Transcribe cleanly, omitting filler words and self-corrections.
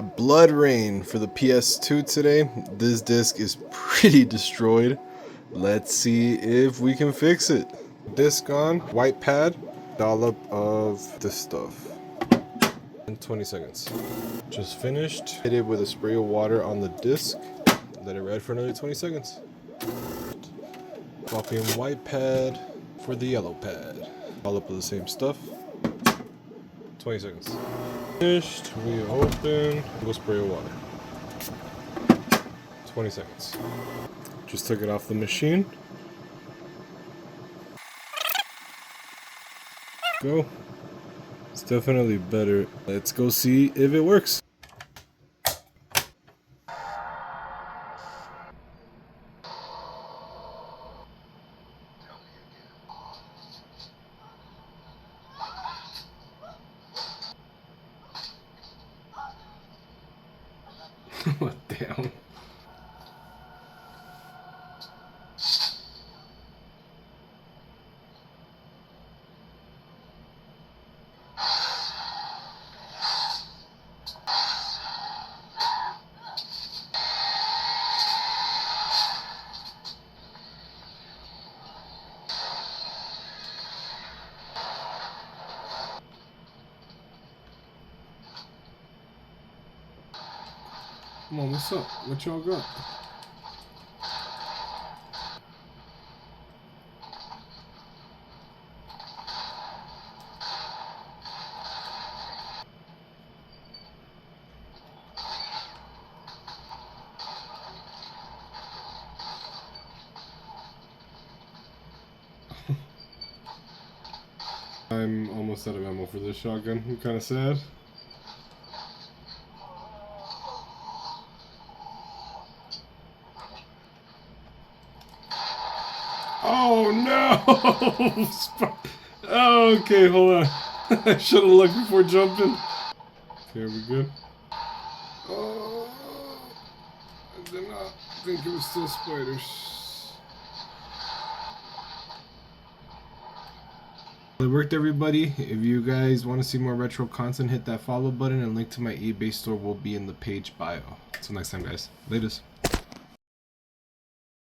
Bloodrayne for the PS2 today. This disc is pretty destroyed. Let's see if we can fix it. Disc on, white pad, dollop of this stuff. In 20 seconds. Just finished. Hit it with a spray of water on the disc. Let it ride for another 20 seconds. Swapping white pad for the yellow pad. Dollop of the same stuff. 20 seconds. Finished, we open, we'll spray of water. 20 seconds. Just took it off the machine. Go. It's definitely better. Let's go see if it works. What damn. Come on, what's up? What y'all got? I'm almost out of ammo for this shotgun. I'm kind of sad. Oh no! Oh, okay, hold on. I should have looked before jumping. Okay, are we good? Oh, I did not think it was still spiders. It worked, everybody. If you guys want to see more retro content, hit that follow button, and link to my eBay store will be in the page bio. Until next time, guys. Latest.